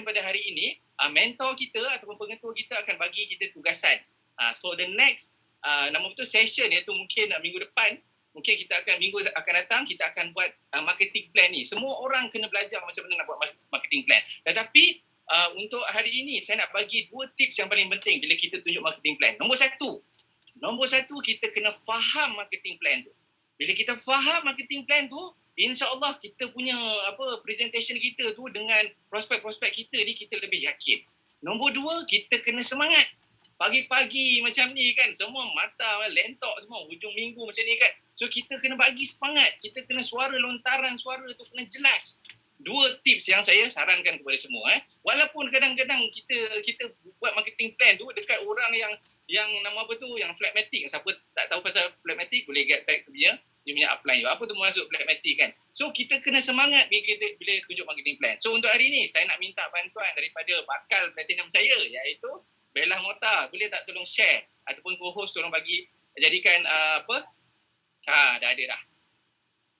pada hari ini, mentor kita ataupun pengetua kita akan bagi kita tugasan. For the next nama betul session, iaitu mungkin minggu depan, mungkin kita akan minggu akan datang kita akan buat marketing plan ni. Semua orang kena belajar macam mana nak buat marketing plan. Tetapi untuk hari ini saya nak bagi 2 tips yang paling penting bila kita tunjuk marketing plan. Nombor satu, kita kena faham marketing plan tu. Bila kita faham marketing plan tu, insya-Allah kita punya presentation kita tu dengan prospek-prospek kita ni kita lebih yakin. Nombor 2, kita kena semangat. Pagi-pagi macam ni kan, semua mata lentok semua, hujung minggu macam ni kan. So kita kena bagi semangat, kita kena lontaran suara tu kena jelas. 2 tips yang saya sarankan kepada semua. Walaupun kadang-kadang kita buat marketing plan tu dekat orang yang nama apa tu, yang phlegmatic. Siapa tak tahu pasal phlegmatic boleh get back to dia punya upline. Apa tu masuk phlegmatic kan. So kita kena semangat bila tunjuk marketing plan. So untuk hari ni saya nak minta bantuan daripada bakal platinum saya, iaitu Bella Mota. Boleh tak tolong share ataupun co-host tolong bagi jadikan dah ada dah.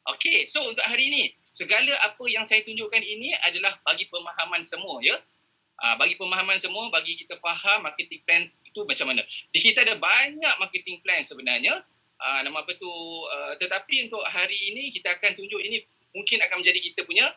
Okey, so untuk hari ini segala apa yang saya tunjukkan ini adalah bagi pemahaman semua ya. Bagi pemahaman semua, bagi kita faham marketing plan itu macam mana. Di kita ada banyak marketing plan sebenarnya. Tetapi untuk hari ini kita akan tunjuk ini mungkin akan menjadi kita punya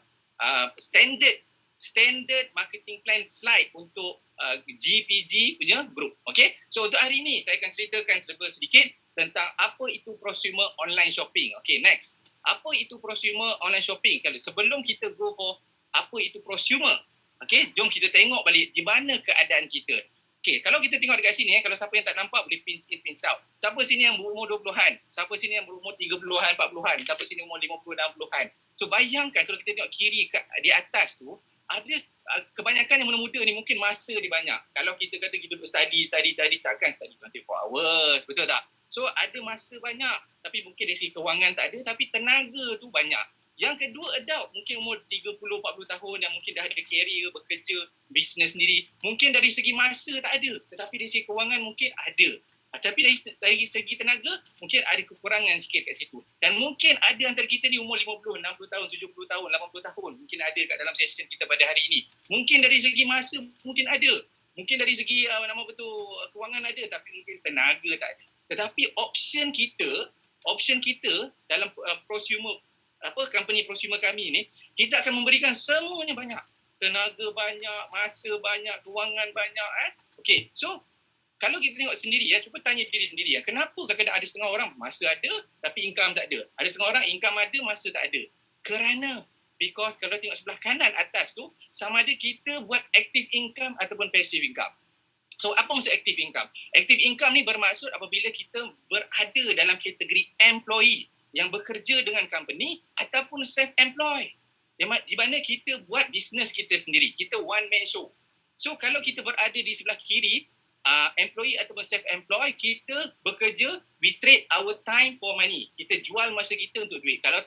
standard marketing plan slide untuk GPG punya group. Okay? So untuk hari ini saya akan ceritakan sedikit tentang apa itu prosumer online shopping. Okay, next. Apa itu prosumer online shopping? Sebelum kita go for apa itu prosumer, okay, jom kita tengok balik di mana keadaan kita. Okay, kalau kita tengok dekat sini, kalau siapa yang tak nampak boleh pinch in, pinch out. Siapa sini yang berumur 20-an? Siapa sini yang berumur 30-an, 40-an? Siapa sini umur 50, 60-an? So bayangkan kalau kita tengok kiri di atas tu, ada kebanyakan yang muda-muda ni mungkin masa dia banyak. Kalau kita kata kita duduk study, takkan study 24 hours, betul tak? So ada masa banyak, tapi mungkin dari segi kewangan tak ada, tapi tenaga tu banyak. Yang kedua, adult, mungkin umur 30-40 tahun yang mungkin dah ada career, bekerja, bisnes sendiri. Mungkin dari segi masa tak ada, tetapi dari segi kewangan mungkin ada. Tapi dari segi tenaga, mungkin ada kekurangan sikit kat situ. Dan mungkin ada antara kita ni umur 50, 60 tahun, 70 tahun, 80 tahun. Mungkin ada kat dalam session kita pada hari ini. Mungkin dari segi masa mungkin ada. Mungkin dari segi kewangan ada, tapi mungkin tenaga tak ada. Tetapi option kita dalam prosumer, company prosumer kami ni, kita akan memberikan semuanya banyak. Tenaga banyak, masa banyak, kewangan banyak. Okay, so kalau kita tengok sendiri cuba tanya diri sendiri kenapa kadang-kadang ada setengah orang masa ada tapi income tak ada. Ada setengah orang income ada, masa tak ada. Kerana because kalau tengok sebelah kanan atas tu, sama ada kita buat active income ataupun passive income. So apa maksud active income? Active income ni bermaksud apabila kita berada dalam kategori employee yang bekerja dengan company ataupun self-employed. Di mana kita buat bisnes kita sendiri. Kita one man show. So kalau kita berada di sebelah kiri, employee ataupun self-employed, kita bekerja, we trade our time for money. Kita jual masa kita untuk duit. Kalau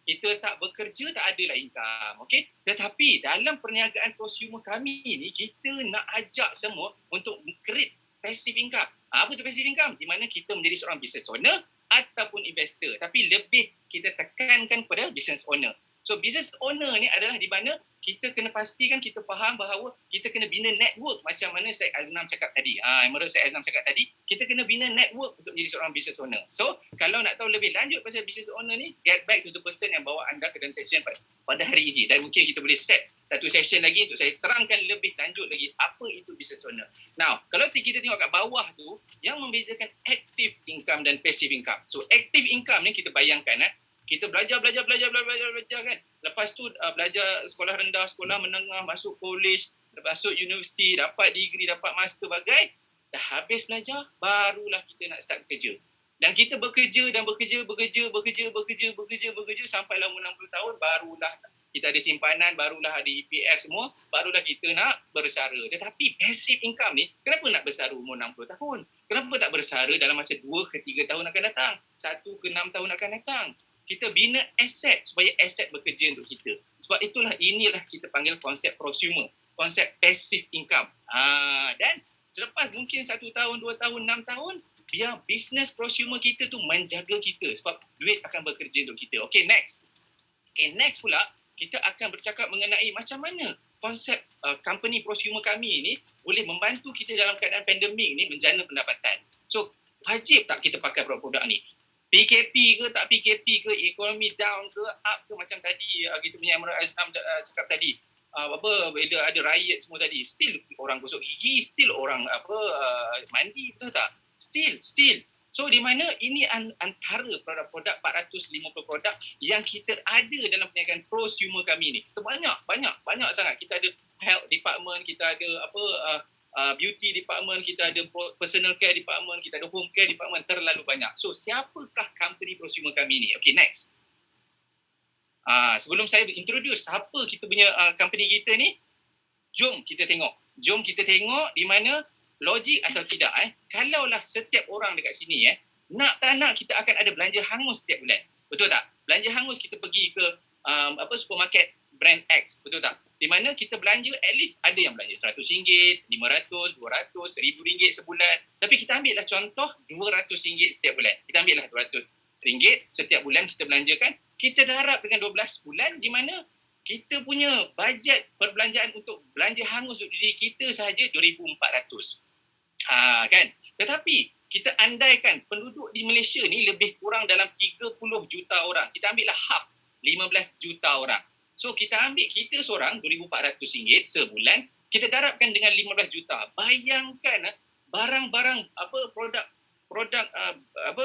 kita tak bekerja, tak adalah income. Okay? Tetapi dalam perniagaan prosumer kami ni, kita nak ajak semua untuk create passive income. Apa tu passive income? Di mana kita menjadi seorang business owner ataupun investor. Tapi lebih kita tekankan kepada business owner. So business owner ni adalah di mana kita kena pastikan kita faham bahawa kita kena bina network macam mana Syed Aznam cakap tadi. Menurut Syed Aznam cakap tadi, kita kena bina network untuk menjadi seorang business owner. So kalau nak tahu lebih lanjut pasal business owner ni, get back to the person yang bawa anda ke dalam session pada hari ini. Dan mungkin kita boleh set satu session lagi untuk saya terangkan lebih lanjut lagi apa itu business owner. Now, kalau kita tengok kat bawah tu, yang membezakan active income dan passive income. So active income ni kita bayangkan kita belajar kan. Lepas tu belajar sekolah rendah, sekolah menengah, masuk college, masuk universiti, dapat degree, dapat master, bagai. Dah habis belajar, barulah kita nak start bekerja. Dan kita bekerja sampailah umur 60 tahun, barulah kita ada simpanan, barulah ada EPF semua, barulah kita nak bersara. Tetapi passive income ni, kenapa nak bersara umur 60 tahun? Kenapa tak bersara dalam masa 2 ke 3 tahun akan datang? 1 ke 6 tahun akan datang? Kita bina aset supaya aset bekerja untuk kita. Sebab inilah kita panggil konsep prosumer, konsep passive income. Dan selepas mungkin 1 tahun, 2 tahun, 6 tahun, biar business prosumer kita tu menjaga kita sebab duit akan bekerja untuk kita. Okay, next pula kita akan bercakap mengenai macam mana konsep company prosumer kami ni boleh membantu kita dalam keadaan pandemik ni menjana pendapatan. So, wajib tak kita pakai produk-produk ni? PKP ke tak PKP ke, ekonomi down ke up ke, macam tadi kita punya Emerald Azam cakap tadi, bila ada riot semua tadi, still orang gosok gigi, still orang mandi, betul tak? Still. So di mana ini antara produk-produk 450 produk yang kita ada dalam perniagaan prosumer kami ni. Kita banyak sangat. Kita ada health department, kita ada beauty department, kita ada personal care department, kita ada home care department, terlalu banyak. So siapakah company prosumer kami ni? Okay, next. Sebelum saya introduce siapa kita punya company kita ni, jom kita tengok di mana logik atau tidak. Kalaulah setiap orang dekat sini nak tak nak kita akan ada belanja hangus setiap bulan, betul tak? Belanja hangus kita pergi ke supermarket brand X, betul tak? Di mana kita belanja, at least ada yang belanja RM100, RM500, RM200, RM1,000 sebulan. Tapi kita ambil lah contoh RM200 setiap bulan. Kita ambil lah RM200 setiap bulan kita belanjakan. Kita darab dengan 12 bulan, di mana kita punya bajet perbelanjaan untuk belanja hangus untuk diri kita sahaja RM2,400. Kan? Tetapi kita andaikan penduduk di Malaysia ni lebih kurang dalam 30 juta orang. Kita ambil lah half, 15 juta orang. So kita ambil kita seorang RM2,400 sebulan, kita darabkan dengan 15 juta. Bayangkan barang-barang produk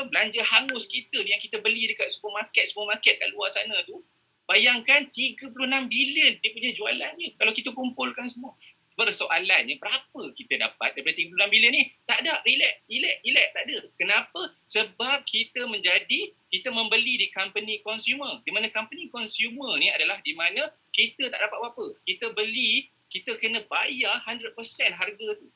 belanja hangus kita yang kita beli dekat supermarket kat luar sana tu, bayangkan 36 bilion dia punya jualannya kalau kita kumpulkan semua. Persoalannya berapa kita dapat daripada 36 bilion ni? Tak ada, relax, tak ada. Kenapa? Sebab kita membeli di company consumer. Di mana company consumer ni adalah di mana kita tak dapat apa-apa. Kita beli, kita kena bayar 100% harga tu.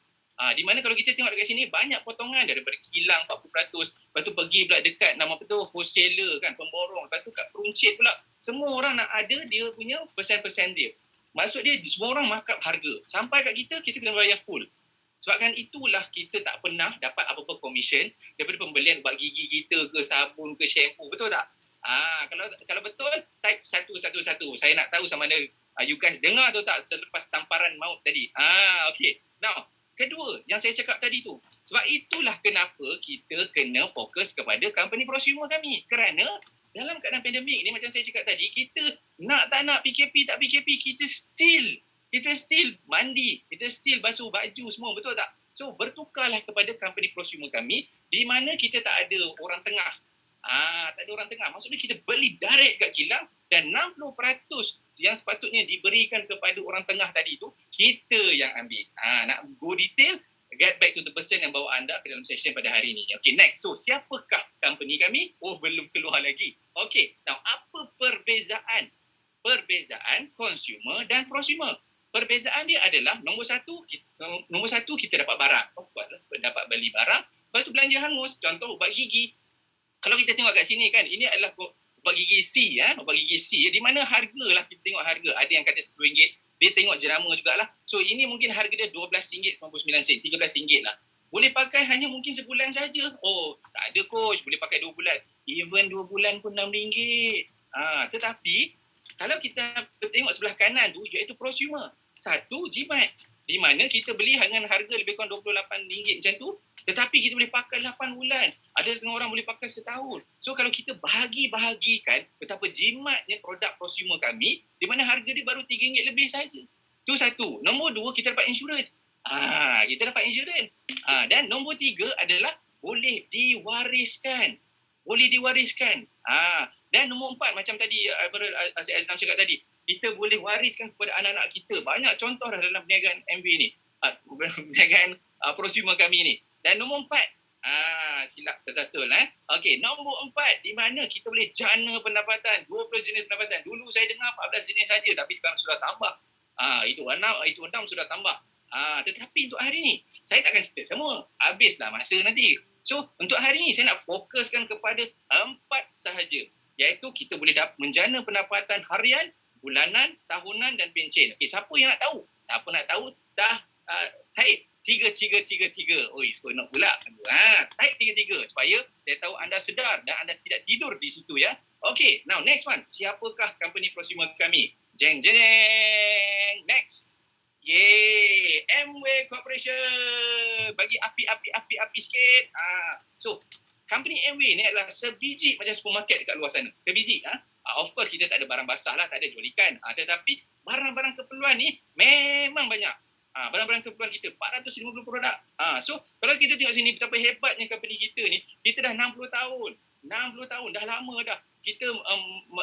Di mana kalau kita tengok dekat sini banyak potongan daripada kilang 40%, lepas tu pergi pula dekat nama apa tu, wholesaler kan, pemborong, lepas tu kat peruncit pula. Semua orang nak ada dia punya persen-persen dia. Maksud dia semua orang markup harga. Sampai kat kita kena bayar full. Sebabkan itulah kita tak pernah dapat apa-apa commission daripada pembelian ubat gigi kita ke, sabun ke, shampoo. Betul tak? Kalau betul, type 111. Saya nak tahu sama ada you guys dengar atau tak selepas tamparan maut tadi. Okay. Now, kedua yang saya cakap tadi tu. Sebab itulah kenapa kita kena fokus kepada company prosumer kami. Kerana dalam keadaan pandemik ni, macam saya cakap tadi, kita nak tak nak PKP tak PKP, kita still mandi, kita still basuh baju semua, betul tak? So bertukarlah kepada company prosumer kami di mana kita tak ada orang tengah. Tak ada orang tengah. Maksudnya kita beli direct kat kilang dan 60% yang sepatutnya diberikan kepada orang tengah tadi tu, kita yang ambil. Nak go detail, get back to the person yang bawa anda ke dalam session pada hari ini. Okay, next. So, siapakah company kami? Belum keluar lagi. Okay, now apa perbezaan consumer dan prosumer? Perbezaan dia adalah nombor satu kita dapat barang. Of course lah, dapat beli barang. Lepas tu belanja hangus. Contoh ubat gigi. Kalau kita tengok kat sini kan, ini adalah ubat gigi C. Ubat gigi C. Di mana harga lah, kita tengok harga. Ada yang kata RM10. Dia tengok jenama jugalah. So ini mungkin harga dia RM12.99, RM13 lah. Boleh pakai hanya mungkin sebulan saja. Tak ada coach, boleh pakai 2 bulan. Even 2 bulan pun RM6. Tetapi kalau kita tengok sebelah kanan tu, iaitu prosumer. Satu, jimat. Di mana kita beli dengan harga lebih kurang RM28 macam tu. Tetapi kita boleh pakai 8 bulan. Ada setengah orang boleh pakai setahun. So kalau kita bahagikan betapa jimatnya produk prosumer kami, di mana harga dia baru RM3 lebih saja. Itu satu. Nombor 2, kita dapat insurans. Kita dapat insurans. Dan nombor 3 adalah boleh diwariskan. Dan nombor 4, macam tadi Aziz Azlam cakap tadi, kita boleh wariskan kepada anak-anak kita. Banyak contoh dah dalam perniagaan MB ni. Perniagaan prosumer kami ni. Dan nombor 4, silap tersasul. Okey, nombor 4, di mana kita boleh jana pendapatan. 20 jenis pendapatan. Dulu saya dengar 14 jenis saja, tapi sekarang sudah tambah. Itu 6 sudah tambah. Tetapi untuk hari ni, saya takkan cerita semua. Habislah masa nanti. So, untuk hari ni, saya nak fokuskan kepada 4 sahaja. Iaitu kita boleh menjana pendapatan harian, bulanan, tahunan dan pencen. Okey, siapa yang nak tahu? Siapa nak tahu? Type 3. Seronok pula. Type 3 supaya saya tahu anda sedar dan anda tidak tidur di situ ya. Okay, now next one. Siapakah company prosumer kami? Jeng. Next. Yeay, Amway Corporation. Bagi api sikit. So, company Amway ni adalah sebiji macam supermarket dekat luar sana. Sebiji. Of course, kita tak ada barang basah lah, tak ada jual ikan. Tetapi, barang-barang keperluan ni memang banyak. Barang-barang keperluan kita, 450 produk. So, kalau kita tengok sini, betapa hebatnya company kita ni, kita dah 60 tahun. 60 tahun, dah lama dah. Kita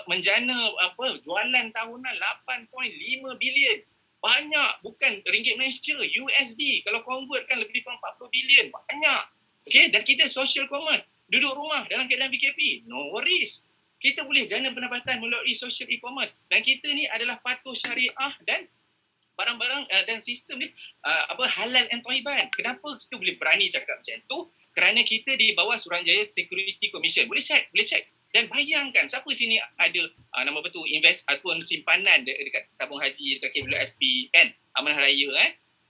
menjana jualan tahunan 8.5 bilion. Banyak, bukan ringgit Malaysia, USD. Kalau convert kan lebih kurang 40 bilion. Banyak. Okay, dan kita social commerce. Duduk rumah dalam keadaan PKP. No worries. Kita boleh jana pendapatan melalui social e-commerce. Dan kita ni adalah patuh syariah dan barang-barang dan sistem ni halal and thayyiban. Kenapa kita boleh berani cakap macam tu? Kerana kita di bawah Suruhanjaya Security Commission. Boleh check. Dan bayangkan siapa sini ada nama betul invest ataupun simpanan dekat tabung haji, dekat KWSP kan, Amanah Raya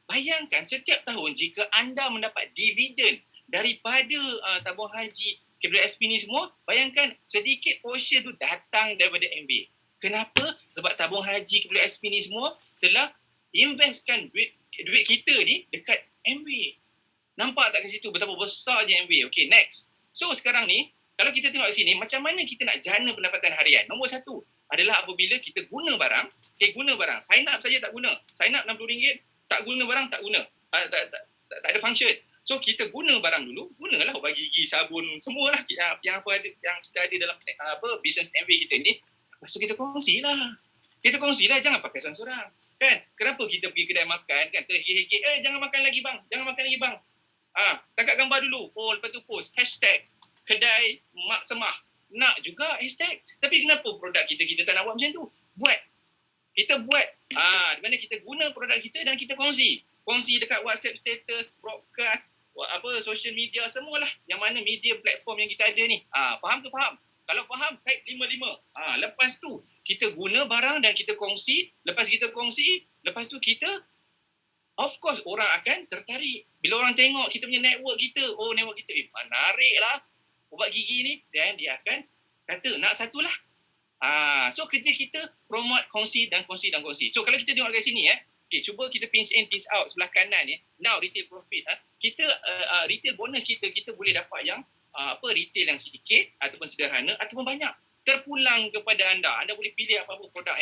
Bayangkan setiap tahun jika anda mendapat dividen daripada tabung haji KWSP ni semua, bayangkan sedikit portion tu datang daripada MB. Kenapa? Sebab tabung haji KWSP ni semua telah investkan duit kita ni dekat MB. Nampak tak kat situ betapa besarnya MB? Okay, next. So sekarang ni kalau kita tengok sini, macam mana kita nak jana pendapatan harian? Nombor satu adalah apabila kita guna barang. Guna barang. Sign up saja tak guna. Sign up RM60, tak guna barang, tak guna. Tak ada function. So, kita guna barang dulu. Gunalah ubat gigi, sabun, semualah yang kita ada dalam business MV kita ni. Lepas tu kita kongsilah. Jangan pakai seorang-seorang. Kan? Kenapa kita pergi kedai makan, kan? Terhege-hege, jangan makan lagi bang. Tangkap gambar dulu. Lepas tu post. Hashtag kedai mak semah. Nak juga hashtag. Tapi kenapa produk kita tak nak buat macam tu? Kita buat. Di mana kita guna produk kita dan kita kongsi. Kongsi dekat WhatsApp status, broadcast, social media, semualah. Yang mana media platform yang kita ada ni. Faham ke faham? Kalau faham, type 55. Lepas tu, kita guna barang dan kita kongsi. Lepas tu kita of course, orang akan tertarik. Bila orang tengok kita punya network kita, menarik lah ubat gigi ni, dan dia akan kata nak satulah. So kerja kita promote, kongsi. So kalau kita tengok kat sini cuba kita pinch in, pinch out sebelah kanan ni. Now retail profit, kita retail bonus kita boleh dapat yang retail yang sedikit ataupun sederhana ataupun banyak. Terpulang kepada anda. Anda boleh pilih apa-apa produk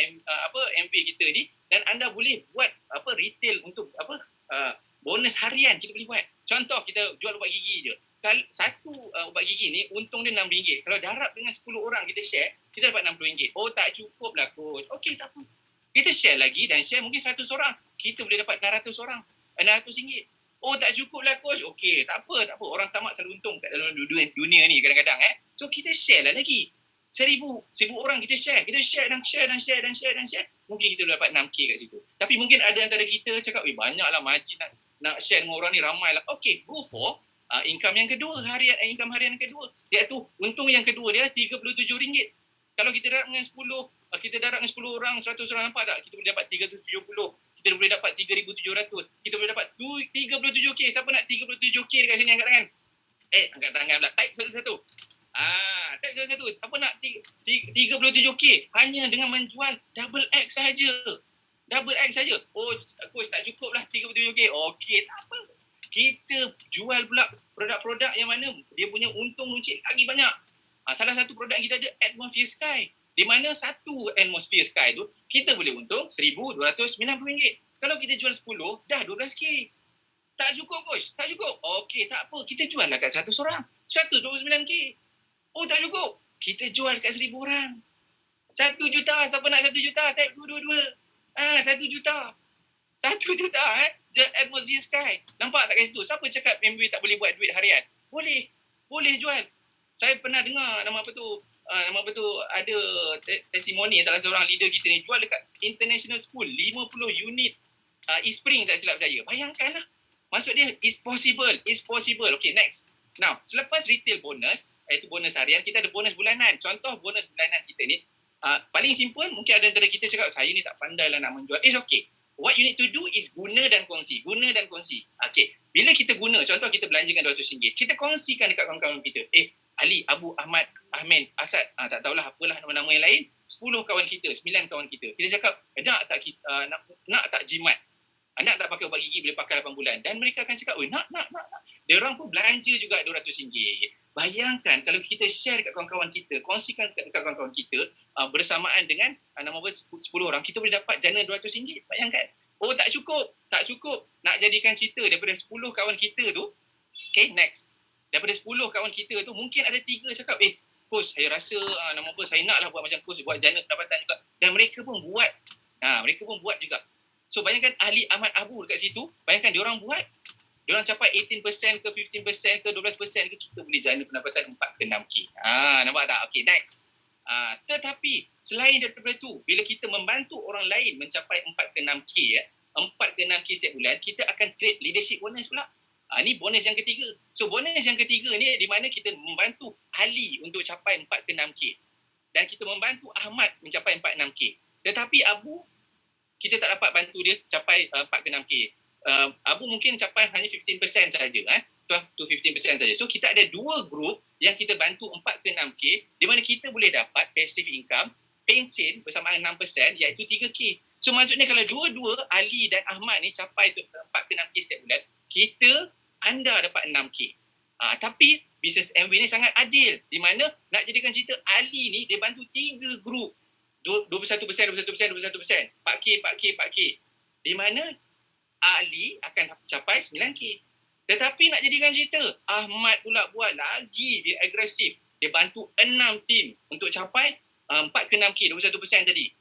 MB kita ni, dan anda boleh buat retail untuk bonus harian kita boleh buat. Contoh, kita jual ubat gigi je. Satu ubat gigi ni untung dia RM6. Kalau darab dengan 10 orang kita share, kita dapat RM60. Tak cukup lah coach. Okey, tak apa. Kita share lagi dan share mungkin 100 orang. Kita boleh dapat 600 orang. RM600. Tak cukup lah coach. Okey, tak apa. Orang tamat selalu untung kat dalam dunia ni kadang-kadang. So kita share lah lagi. 1,000 orang kita share. Kita share. Mungkin kita boleh dapat 6K kat situ. Tapi mungkin ada antara kita cakap, banyaklah Majid nak share dengan orang ni, ramai lah. Okey, go for income yang kedua, income harian yang kedua. Iaitu untung yang kedua dia RM37. Kalau kita darab dengan 10 orang, 100 orang, nampak tak? Kita boleh dapat 370. Kita boleh dapat 3,700. Kita boleh dapat 37K. Siapa nak 37K dekat sini, angkat tangan? Angkat tangan pula. Type satu-satu. Type satu-satu. Apa nak 37K? Hanya dengan menjual double X sahaja. Coach, tak cukup lah 37K. Okey, tak apa. Kita jual pula produk-produk yang mana dia punya untung runcit lagi banyak. Salah satu produk kita ada Atmosphere Sky. Di mana satu Atmosphere Sky tu, kita boleh untung RM1,290. Kalau kita jual 10, dah 12K. Tak cukup coach, tak cukup. Okey, tak apa. Kita jual lah kat 100 orang. 129K. Tak cukup. Kita jual kat 1,000 orang. 1 juta. Siapa nak 1 juta? Type 222. 1 juta. 1 juta Atmosphere Sky. Nampak tak kat situ? Siapa cakap MB tak boleh buat duit harian? Boleh jual. Saya pernah dengar nama apa tu ada testimoni salah seorang leader kita ni jual dekat international school 50 unit e-spring, tak silap saya. Bayangkanlah. Maksud dia is possible. Okay, next. Now, selepas retail bonus, iaitu bonus harian, kita ada bonus bulanan. Contoh bonus bulanan kita ni paling simple, mungkin ada antara kita cakap saya ni tak pandai lah nak menjual. It's okay. What you need to do is guna dan kongsi. Okay. Bila kita guna, contoh kita belanjakan RM200, kita kongsikan dekat kawan-kawan kita. Ali, Abu, Ahmad, Ahmed, Asad, tak tahulah apalah nama-nama yang lain, 10 kawan kita, 9 kawan kita. Kita cakap, nak tak jimat? Nak tak pakai ubat gigi boleh pakai 8 bulan. Dan mereka akan cakap, nak. Dia orang pun belanja juga RM200. Bayangkan kalau kita share dekat kawan-kawan kita, kongsikan dekat kawan-kawan kita bersamaan dengan nama 10 orang, kita boleh dapat jana RM200. Bayangkan. Oh, tak cukup. Nak jadikan cerita daripada 10 kawan kita tu. Okay, next. Daripada 10 kawan kita tu, mungkin ada 3 cakap, coach, saya rasa saya naklah buat macam coach, buat jana pendapatan juga. Dan mereka pun buat juga. So bayangkan ahli Ahmad Abu dekat situ, bayangkan diorang buat, diorang capai 18% ke 15% ke 12% ke, kita boleh jana pendapatan 4 ke 6K. Nampak tak? Okay, next. Tetapi selain daripada tu, bila kita membantu orang lain mencapai 4 ke 6K, 4 ke 6K setiap bulan, kita akan create leadership bonus pula. Ni bonus yang ketiga. So bonus yang ketiga ni di mana kita membantu Ali untuk capai 4 ke 6K. Dan kita membantu Ahmad mencapai 4 6K. Tetapi Abu, kita tak dapat bantu dia capai 4 ke 6K. Abu mungkin capai hanya 15% saja, 12 to 15% saja. So kita ada 2 grup yang kita bantu 4 ke 6K, di mana kita boleh dapat passive income, pension bersamaan 6%, iaitu 3K. So maksudnya kalau dua-dua Ali dan Ahmad ni capai 4 ke 6K setiap bulan, anda dapat 6K. Tapi bisnes MV ni sangat adil, di mana nak jadikan cerita, Ali ni dia bantu 3 grup, 21%, 4K. Di mana Ali akan capai 9K. Tetapi nak jadikan cerita, Ahmad pula buat lagi, dia agresif. Dia bantu 6 tim untuk capai 4 ke 6K, 21% tadi.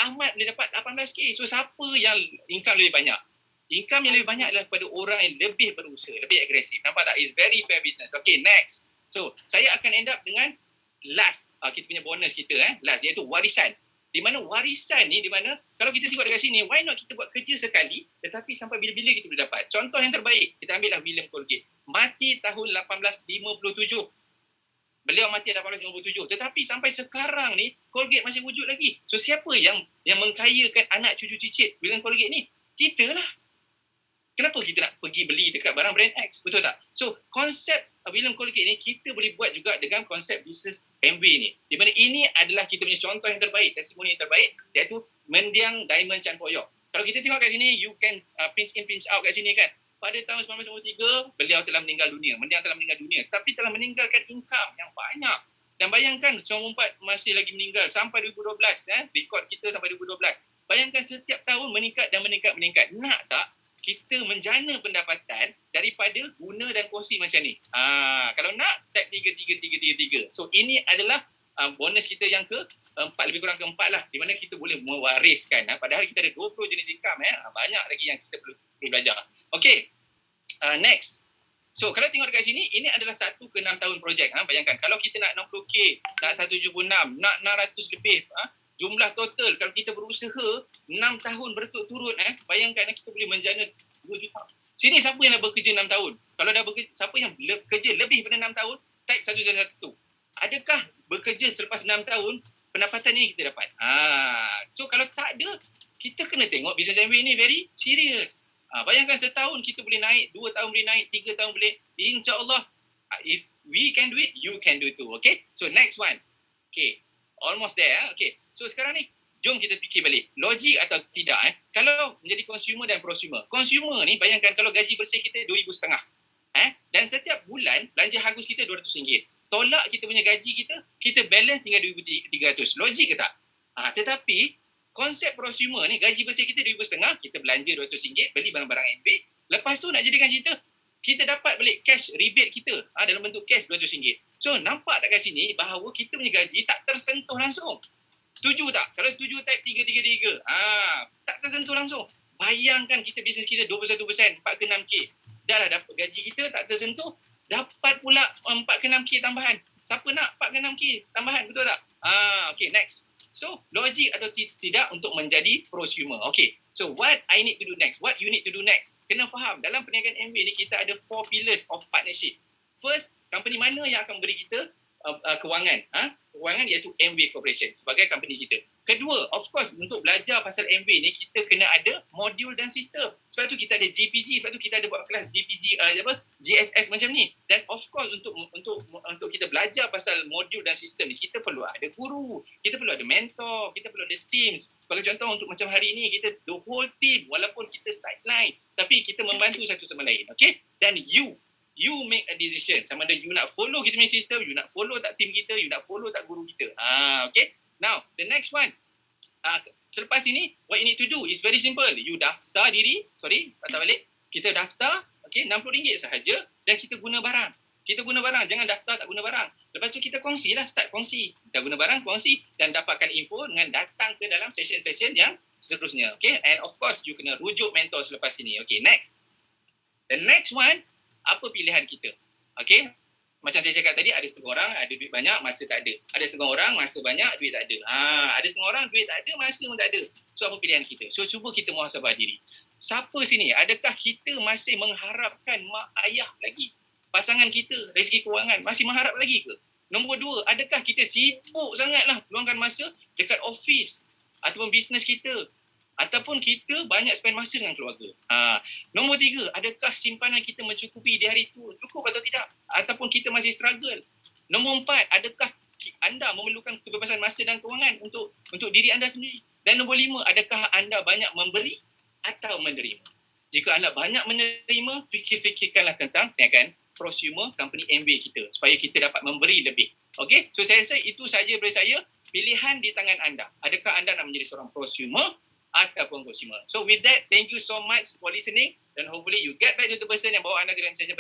Ahmad boleh dapat 18K. So siapa yang income lebih banyak? Income yang lebih banyak adalah pada orang yang lebih berusaha, lebih agresif. Nampak tak? It's very fair business. Okay, next. So saya akan end up dengan last, kita punya bonus kita, last, iaitu warisan. Di mana warisan ni, di mana kalau kita tengok dekat sini, why not kita buat kerja sekali, tetapi sampai bila-bila kita boleh dapat. Contoh yang terbaik, kita ambillah William Colgate. Mati tahun 1857. Beliau mati 1857. Tetapi sampai sekarang ni, Colgate masih wujud lagi. So siapa yang mengkayakan anak cucu cicit William Colgate ni? Kita lah. Kenapa kita nak pergi beli dekat barang brand X? Betul tak? So, konsep William Colgate ni kita boleh buat juga dengan konsep bisnes MV ni. Di mana ini adalah kita punya contoh yang terbaik, testimoni yang terbaik, iaitu Mendiang Diamond Chan Poyok. Kalau kita tengok kat sini, you can pinch in, pinch out kat sini kan. Pada tahun 1993, beliau telah meninggal dunia. Mendiang telah meninggal dunia. Tapi telah meninggalkan income yang banyak. Dan bayangkan, 94 masih lagi meninggal sampai 2012. Rekod kita sampai 2012. Bayangkan setiap tahun meningkat dan meningkat. Nak tak kita menjana pendapatan daripada guna dan kongsi macam ni? Kalau nak, tag 3. So ini adalah bonus kita yang lebih kurang keempat lah, di mana kita boleh mewariskan. Padahal kita ada 20 jenis income. Banyak lagi yang kita perlu belajar. Okay, next. So kalau tengok dekat sini, ini adalah 1 ke 6 tahun projek. Bayangkan kalau kita nak 60K, nak 176, nak 600 lebih, jumlah total kalau kita berusaha 6 tahun berturut-turut, bayangkan kita boleh menjana 2 juta. Sini siapa yang dah bekerja 6 tahun? Kalau dah bekerja, siapa yang bekerja lebih daripada 6 tahun, type 111. Adakah bekerja selepas 6 tahun, pendapatan ni kita dapat? So kalau tak ada, kita kena tengok bisnes MBA ni very serious. Bayangkan setahun kita boleh naik, 2 tahun boleh naik, 3 tahun boleh. InsyaAllah, if we can do it, you can do it too. Okay? So next one. Okay. Almost there. Okay. So sekarang ni, jom kita fikir balik. Logik atau tidak? Kalau menjadi consumer dan prosumer. Consumer ni, bayangkan kalau gaji bersih kita RM2,500. Dan setiap bulan, belanja hangus kita RM200. Tolak kita punya gaji kita balance tinggal RM2,300. Logik ke tak? Tetapi, konsep prosumer ni, gaji bersih kita RM2,500, kita belanja RM200, beli barang-barang MB. Lepas tu nak jadikan cerita, kita dapat balik cash rebate kita dalam bentuk cash RM200. So nampak tak kat sini bahawa kita punya gaji tak tersentuh langsung. Setuju tak? Kalau setuju type 3. Tak tersentuh langsung. Bayangkan kita bisnes kita 21%, 4 ke 6K. Dah lah dapat gaji kita tak tersentuh, dapat pula 4 ke 6K tambahan. Siapa nak 4 ke 6K tambahan? Betul tak? Okay, next. So, logik atau tidak untuk menjadi prosumer. Okay, so what I need to do next? What you need to do next? Kena faham, dalam perniagaan MBA ni kita ada 4 pillars of partnership. First, company mana yang akan beri kita kewangan, kewangan iaitu MW Corporation sebagai company kita. Kedua, of course untuk belajar pasal MW ni kita kena ada modul dan sistem. Sebab tu kita ada GPG, sebab tu kita ada buat kelas GPG GSS macam ni. Dan of course untuk kita belajar pasal modul dan sistem ni kita perlu ada guru, kita perlu ada mentor, kita perlu ada teams. Sebagai contoh untuk macam hari ni kita the whole team walaupun kita sideline tapi kita membantu satu sama lain. Okay? Dan you make a decision sama ada you nak follow kita punya sistem, you nak follow tak team kita, you nak follow tak guru kita. Okay. Now the next one, selepas ini what you need to do is very simple. You daftar diri, patah balik, kita daftar, okay, RM60 sahaja dan kita guna barang. Jangan daftar tak guna barang. Lepas tu kita kongsi lah, start kongsi. Dah guna barang, kongsi dan dapatkan info dengan datang ke dalam session-session yang seterusnya. Okay, and of course you kena rujuk mentor selepas ini. Okay, next. The next one, apa pilihan kita? Okay, macam saya cakap tadi, ada setengah orang ada duit banyak, masa tak ada. Ada setengah orang masa banyak, duit tak ada. Ada setengah orang duit tak ada, masa pun tak ada. So apa pilihan kita? So cuba kita muhasabah diri. Siapa sini, adakah kita masih mengharapkan mak ayah lagi? Pasangan kita, rezeki kewangan masih mengharap lagi ke? Nombor dua, adakah kita sibuk sangatlah luangkan masa dekat office ataupun bisnes kita? Ataupun kita banyak spend masa dengan keluarga. Nombor tiga, adakah simpanan kita mencukupi di hari itu? Cukup atau tidak? Ataupun kita masih struggle? Nombor empat, adakah anda memerlukan kebebasan masa dan kewangan untuk diri anda sendiri? Dan nombor lima, adakah anda banyak memberi atau menerima? Jika anda banyak menerima, fikir-fikirkanlah tentang prosumer company MW kita supaya kita dapat memberi lebih. Okay? So saya rasa itu saja dari saya. Pilihan di tangan anda. Adakah anda nak menjadi seorang prosumer ataupun consumer. So with that, thank you so much for listening dan hopefully you get back to the person yang bawa anda ke dalam session